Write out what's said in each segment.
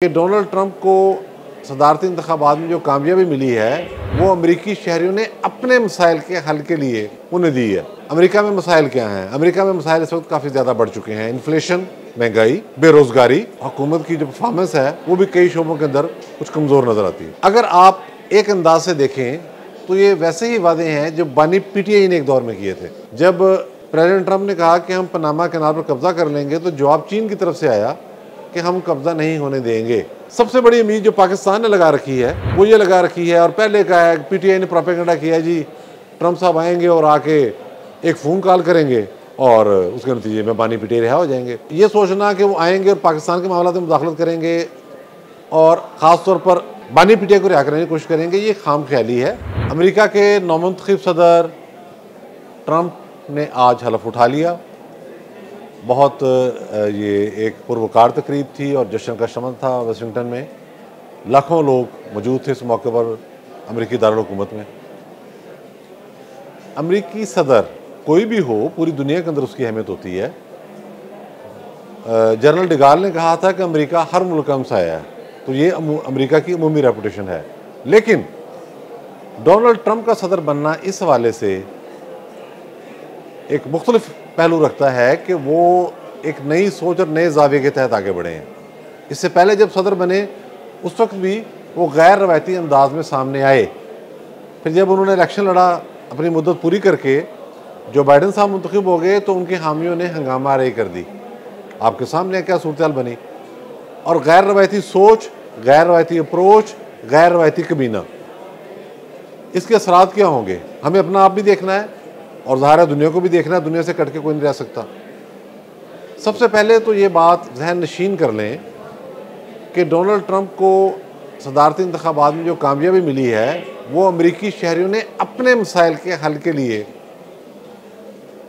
कि Donald Trump को सदारती इंतखाबात में जो कामयाबी मिली है वो अमरीकी शहरियों ने अपने मसाइल के हल के लिए उन्हें दी है। अमेरिका में मसाइल क्या हैं? अमेरिका में मसाइल इस वक्त काफ़ी ज़्यादा बढ़ चुके हैं। इन्फ्लेशन, महंगाई, बेरोज़गारी, हुकूमत की जो परफॉर्मेंस है वो भी कई शोबों के अंदर कुछ कमज़ोर नज़र आती है। अगर आप एक अंदाज से देखें तो ये वैसे ही वादे हैं जो बानी पीटीआई ने एक दौर में किए थे। जब प्रेसिडेंट ट्रंप ने कहा कि हम पनामा कैनाल पर कब्जा कर लेंगे तो जवाब चीन की तरफ से आया कि हम कब्जा नहीं होने देंगे। सबसे बड़ी उम्मीद जो पाकिस्तान ने लगा रखी है वो ये लगा रखी है, और पहले कहा है, पीटीआई ने प्रोपेगेंडा किया जी ट्रंप साहब आएंगे और आके एक फ़ोन कॉल करेंगे और उसके नतीजे में बानी पीटीआई रिहा हो जाएंगे। ये सोचना कि वो आएंगे और पाकिस्तान के मामलों में मुदाखलत करेंगे और ख़ास तौर पर बानी पीटीआई को रिहा करने की कोशिश करेंगे, ये खाम ख्याली है। अमेरिका के नौमुंतखब सदर ट्रंप ने आज हलफ उठा लिया। बहुत ये एक पुरवकार तकरीब थी और जश्न का शमन था वाशिंगटन में। लाखों लोग मौजूद थे इस मौके पर अमेरिकी दारुल हुकूमत में। अमेरिकी सदर कोई भी हो, पूरी दुनिया के अंदर उसकी अहमियत होती है। जनरल डिगाल ने कहा था कि अमेरिका हर मुल्क का हमसाया है, तो ये अमेरिका की अमूमी रेपुटेशन है। लेकिन डोनाल्ड ट्रंप का सदर बनना इस हवाले से एक मुख्तलिफ पहलू रखता है कि वो एक नई सोच और नए जाविये के तहत आगे बढ़े हैं। इससे पहले जब सदर बने उस वक्त भी वो गैर रवायती अंदाज में सामने आए। फिर जब उन्होंने इलेक्शन लड़ा, अपनी मुद्दत पूरी करके जो बाइडन साहब मुंतखब हो गए तो उनके हामियों ने हंगामा आराई कर दी। आपके सामने क्या सूरत बनी। और गैर रवायती सोच, गैर रवायती अप्रोच, गैर रवायती कबीना, इसके असरात क्या होंगे हमें अपना आप भी देखना है और ज़ाहिर है दुनिया को भी देखना है। दुनिया से कट के कोई नहीं रह सकता। सबसे पहले तो ये बात जहन नशीन कर लें कि डोनाल्ड ट्रंप को सदारती इंतखाबात में जो कामयाबी मिली है वो अमरीकी शहरियों ने अपने मसाइल के हल के लिए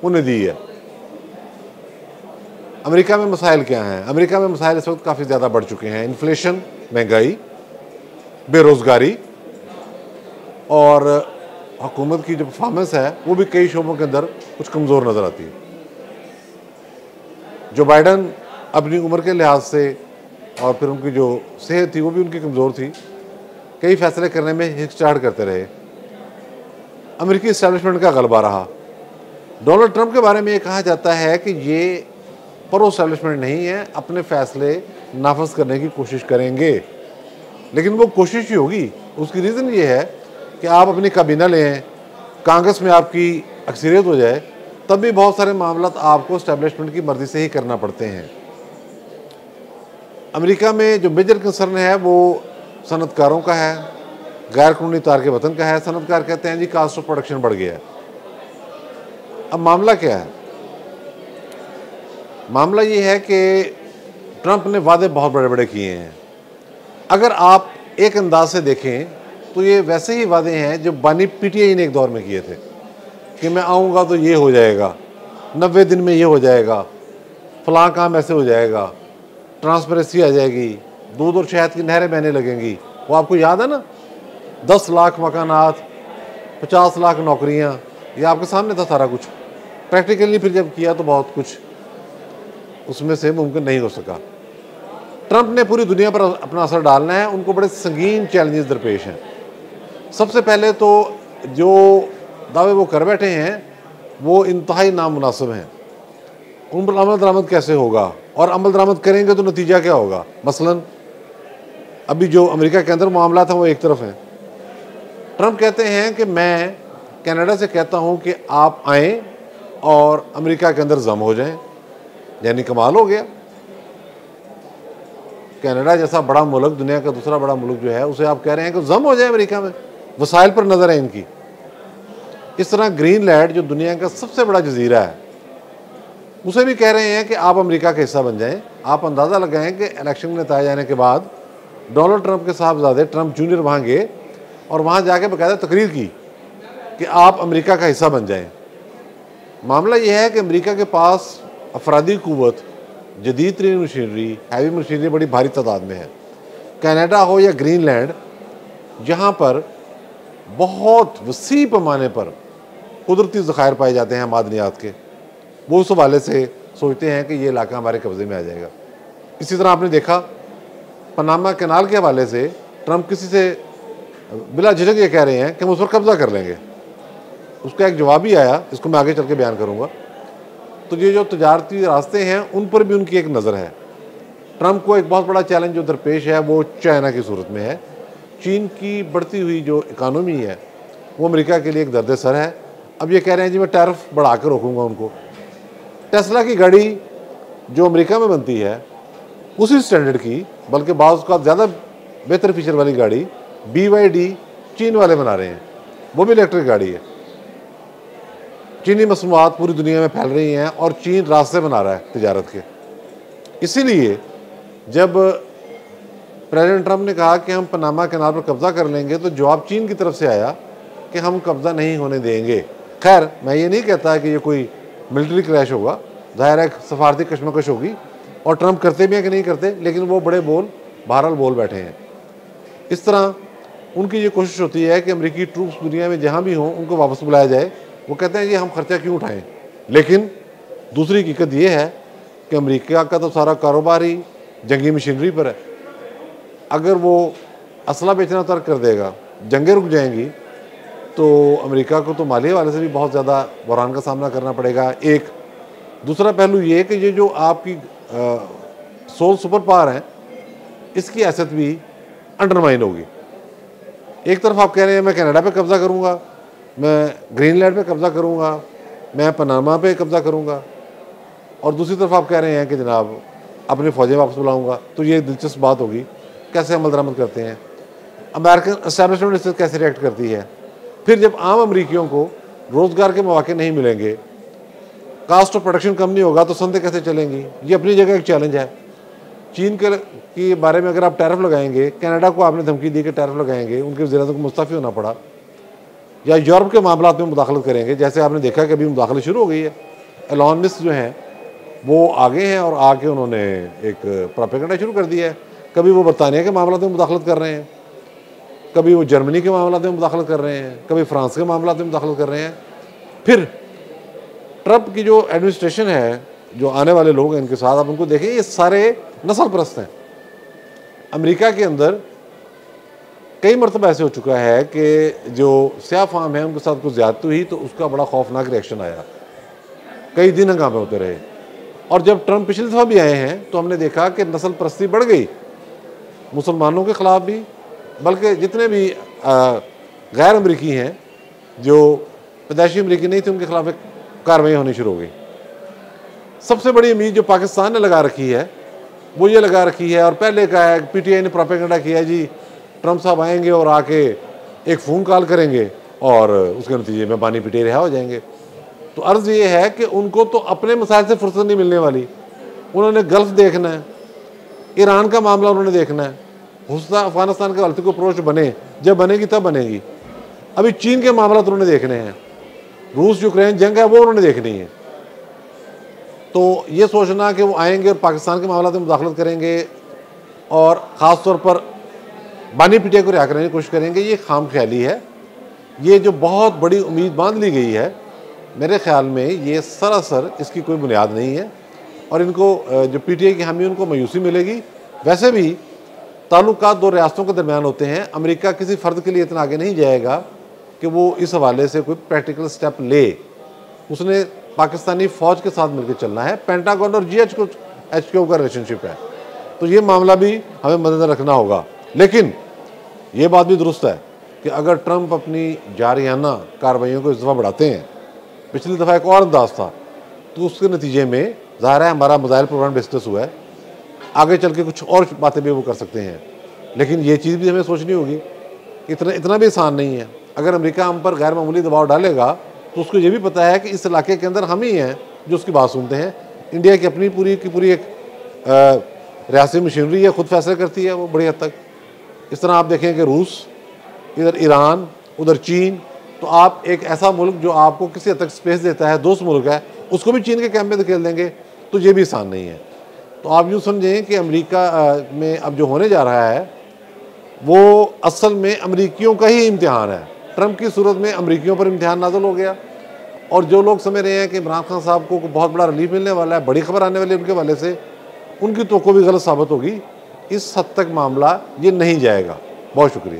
उन्हें दी है। अमेरिका में मसाइल क्या हैं? अमेरिका में मसाइल इस वक्त काफ़ी ज़्यादा बढ़ चुके हैं। इन्फ्लेशन, महंगाई, बेरोज़गारी और हुकूमत की जो परफॉर्मेंस है वो भी कई शोबों के अंदर कुछ कमज़ोर नज़र आती है। जो बाइडन अपनी उम्र के लिहाज से और फिर उनकी जो सेहत थी वो भी उनकी कमज़ोर थी, कई फैसले करने में हिचकिचाहट करते रहे। अमेरिकी इस्टेब्लिशमेंट का गलबा रहा। डोनाल्ड ट्रंप के बारे में ये कहा जाता है कि ये प्रो इस्टेब्लिशमेंट नहीं है, अपने फैसले नाफज करने की कोशिश करेंगे। लेकिन वो कोशिश ही होगी। उसकी रीज़न ये है कि आप अपनी काबीना लें, कांग्रेस में आपकी अक्सरियत हो जाए, तब भी बहुत सारे मामला आपको इस्टेब्लिशमेंट की मर्ज़ी से ही करना पड़ते हैं। अमेरिका में जो मेजर कंसर्न है वो सनतकारों का है, गैर कानूनी तारके वतन का है। सनतकार कहते हैं जी कास्ट ऑफ प्रोडक्शन बढ़ गया है। अब मामला क्या है? मामला ये है कि ट्रंप ने वादे बहुत बड़े बड़े किए हैं। अगर आप एक अंदाज से देखें तो ये वैसे ही वादे हैं जो बानी पीटीआई ने एक दौर में किए थे कि मैं आऊँगा तो ये हो जाएगा, 90 दिन में ये हो जाएगा, फलां काम ऐसे हो जाएगा, ट्रांसपेरेंसी आ जाएगी, दूध और शहद की नहरें बहने लगेंगी। वो आपको याद है ना? 10 लाख मकानात, 50 लाख नौकरियां, ये आपके सामने था सारा कुछ। प्रैक्टिकली फिर जब किया तो बहुत कुछ उसमें से मुमकिन नहीं हो सका। ट्रंप ने पूरी दुनिया पर अपना असर डालना है, उनको बड़े संगीन चैलेंजेस दरपेश हैं। सबसे पहले तो जो दावे वो कर बैठे हैं वो इंतहाई नामुनासिब हैं। उन पर अमल दरामद कैसे होगा, और अमल दरामद करेंगे तो नतीजा क्या होगा? मसलन अभी जो अमेरिका के अंदर मामला था वो एक तरफ है। ट्रंप कहते हैं कि मैं कनाडा से कहता हूं कि आप आएँ और अमेरिका के अंदर जम हो जाएं, यानी कमाल हो गया। कनाडा जैसा बड़ा मुल्क, दुनिया का दूसरा बड़ा मुल्क जो है, उसे आप कह रहे हैं कि जम हो जाए अमेरिका में। वसाइल पर नज़र है इनकी। इस तरह ग्रीनलैंड जो दुनिया का सबसे बड़ा जजीरा है उसे भी कह रहे हैं कि आप अमेरिका का हिस्सा बन जाएं। आप अंदाज़ा लगाएं कि इलेक्शन में नतीजा जाने के बाद डोनाल्ड ट्रंप के साहबजादे ट्रंप जूनियर वहाँ गए और वहाँ जाके बाकायदा तकरीर की कि आप अमेरिका का हिस्सा बन जाएं। मामला यह है कि अमेरिका के पास अफरादी क़ुव्वत, जदीद तरीन मशीनरी, हैवी मशीनरी बड़ी भारी तादाद में है। कनाडा हो या ग्रीनलैंड, जहाँ पर बहुत वसी पैमाने पर कुदरती ज़खायर पाए जाते हैं मादनियात के, वो उस हवाले से सोचते हैं कि ये इलाका हमारे कब्ज़े में आ जाएगा। इसी तरह आपने देखा पनामा कैनाल के हवाले से ट्रंप किसी से बिला झिझक ये कह रहे हैं कि हम उस पर कब्जा कर लेंगे। उसका एक जवाब ही आया, इसको मैं आगे चल के बयान करूँगा। तो ये जो तजारती रास्ते हैं उन पर भी उनकी एक नज़र है। ट्रंप को एक बहुत बड़ा चैलेंज जो दरपेश है वो चाइना की सूरत में है। चीन की बढ़ती हुई जो इकानमी है वो अमेरिका के लिए एक दर्द सर है। अब ये कह रहे हैं जी मैं टैरिफ बढ़ा कर रोकूंगा उनको। टेस्ला की गाड़ी जो अमेरिका में बनती है उसी स्टैंडर्ड की, बल्कि बाज़ का ज़्यादा बेहतर फीचर वाली गाड़ी BYD चीन वाले बना रहे हैं, वो भी इलेक्ट्रिक गाड़ी है। चीनी मसनूआत पूरी दुनिया में फैल रही हैं और चीन रास्ते बना रहा है तिजारत के। इसीलिए जब प्रेसिडेंट ट्रंप ने कहा कि हम पनामा कैनाल पर कब्जा कर लेंगे तो जवाब चीन की तरफ से आया कि हम कब्जा नहीं होने देंगे। खैर, मैं ये नहीं कहता कि ये कोई मिलिट्री क्रैश होगा, ज़ाहिर है सफारती कशमकश होगी और ट्रंप करते भी हैं कि नहीं करते, लेकिन वो बड़े बोल बहरहाल बोल बैठे हैं। इस तरह उनकी ये कोशिश होती है कि अमेरिकी ट्रूप्स दुनिया में जहाँ भी हों उनको वापस बुलाया जाए। वो कहते हैं ये हम खर्चा क्यों उठाएं, लेकिन दूसरी हकीकत ये है कि अमेरिका का तो सारा कारोबार ही जंगी मशीनरी पर है। अगर वो असला बेचना तर्क कर देगा, जंगें रुक जाएंगी, तो अमेरिका को तो माली वाले से भी बहुत ज़्यादा बहरान का सामना करना पड़ेगा। एक दूसरा पहलू ये कि ये जो आपकी सोल सुपर पावर है इसकी हैसियत भी अंडरमाइन होगी। एक तरफ आप कह रहे हैं मैं कनाडा पे कब्ज़ा करूँगा, मैं ग्रीनलैंड पे कब्ज़ा करूँगा, मैं पनामा पे कब्ज़ा करूँगा, और दूसरी तरफ आप कह रहे हैं कि जनाब अपनी फ़ौजें वापस बुलाऊँगा। तो ये दिलचस्प बात होगी, कैसे अमल दरामद करते हैं, अमेरिकन एस्टैब्लिशमेंट इससे कैसे रिएक्ट करती है। फिर जब आम अमरीकियों को रोज़गार के मौके नहीं मिलेंगे, कास्ट ऑफ प्रोडक्शन कम नहीं होगा, तो संदें कैसे चलेंगी। ये अपनी जगह एक चैलेंज है। चीन के बारे में अगर आप टैरिफ लगाएंगे, कनाडा को आपने धमकी दी कि टैरिफ लगाएंगे, उनके वज़ीर-ए-आज़म को मुस्तफ़ी होना पड़ा, या यूरोप के मामलों में मुदाखलत करेंगे, जैसे आपने देखा कि अभी मुदाखलत शुरू हो गई है। एलन मस्क जो हैं वो आगे हैं और आके उन्होंने एक प्रोपेगेंडा शुरू कर दिया है। कभी वो बरतानिया के मामलों में मुदाखलत कर रहे हैं, कभी वो जर्मनी के मामलों में मुदाखलत कर रहे हैं, कभी फ्रांस के मामलों में मुदाखलत कर रहे हैं। फिर ट्रंप की जो एडमिनिस्ट्रेशन है, जो आने वाले लोग हैं इनके साथ, आप उनको देखें, ये सारे नस्ल परस्त हैं। अमेरिका के अंदर कई मरतबा ऐसे हो चुका है कि जो स्याह फाम है उनके साथ कुछ ज़्यादती हुई तो उसका बड़ा खौफनाक रिएक्शन आया, कई दिन हंगामे होते रहे। और जब ट्रंप पिछली दफ़ा भी आए हैं तो हमने देखा कि नस्ल परस्ती बढ़ गई, मुसलमानों के ख़िलाफ़ भी, बल्कि जितने भी गैर अमरीकी हैं जो पैदाइशी अमरीकी नहीं थे उनके खिलाफ कार्रवाई होनी शुरू हो गई। सबसे बड़ी उम्मीद जो पाकिस्तान ने लगा रखी है वो ये लगा रखी है, और पहले का है PTI ने प्रोपेगेंडा किया जी ट्रंप साहब आएंगे और आके एक फ़ोन कॉल करेंगे और उसके नतीजे में बानी पिटे रिहा हो जाएंगे। तो अर्ज़ ये है कि उनको तो अपने मसाइल से फुर्सत नहीं मिलने वाली। उन्होंने गल्फ़ देखना है, ईरान का मामला उन्होंने देखना है, अफ़गानिस्तान के गलती को अप्रोच बने, जब बनेगी तब बनेगी। अभी चीन के मामला तो उन्होंने देखने हैं, रूस यूक्रेन जंग है वो उन्होंने देखनी है। तो ये सोचना कि वो आएंगे और पाकिस्तान के मामला में मुदाखलत करेंगे और ख़ास तौर पर बानी पिटे को रिहा करने की कोशिश करेंगे, ये खाम ख्याली है। ये जो बहुत बड़ी उम्मीद बांध ली गई है, मेरे ख्याल में ये सरासर इसकी कोई बुनियाद नहीं है, और इनको जो PTI की हामी उनको मायूसी मिलेगी। वैसे भी ताल्लुकात दो रियासतों के दरमियान होते हैं, अमेरिका किसी फ़र्द के लिए इतना आगे नहीं जाएगा कि वो इस हवाले से कोई प्रैक्टिकल स्टेप ले। उसने पाकिस्तानी फ़ौज के साथ मिलकर चलना है। पेंटागन और GHQ का रिलेशनशिप है, तो ये मामला भी हमें मद्देनज़र रखना होगा। लेकिन ये बात भी दुरुस्त है कि अगर ट्रंप अपनी जारियाना कार्रवाइयों को इस दफ़ा बढ़ाते हैं, पिछली दफ़ा एक और अंदाज था, तो उसके नतीजे में ज़ाहिर है हमारा मिसाइल प्रोग्राम डिस्कस हुआ है, आगे चल के कुछ और बातें भी वो कर सकते हैं। लेकिन ये चीज़ भी हमें सोचनी होगी, इतना भी आसान नहीं है। अगर अमेरिका हम पर गैर मामूली दबाव डालेगा तो उसको ये भी पता है कि इस इलाके के अंदर हम ही हैं जो उसकी बात सुनते हैं। इंडिया की अपनी पूरी की पूरी एक रियासती मशीनरी है, खुद फैसले करती है वो बड़ी हद तक। इस तरह आप देखें कि रूस, इधर ईरान, उधर चीन, तो आप एक ऐसा मुल्क जो आपको किसी हद तक स्पेस देता है, दोस्त मुल्क है, उसको भी चीन के कैंप में धकेल देंगे, तो ये भी आसान नहीं है। तो आप यूँ समझें कि अमेरिका में अब जो होने जा रहा है वो असल में अमरीकियों का ही इम्तिहान है। ट्रंप की सूरत में अमरीकियों पर इम्तिहान नाज़िल हो गया, और जो लोग समझ रहे हैं कि इमरान खान साहब को बहुत बड़ा रिलीफ मिलने वाला है, बड़ी खबर आने वाली है उनके वाले से, उनकी तो भी गलत साबित होगी। इस हद तक मामला ये नहीं जाएगा। बहुत शुक्रिया।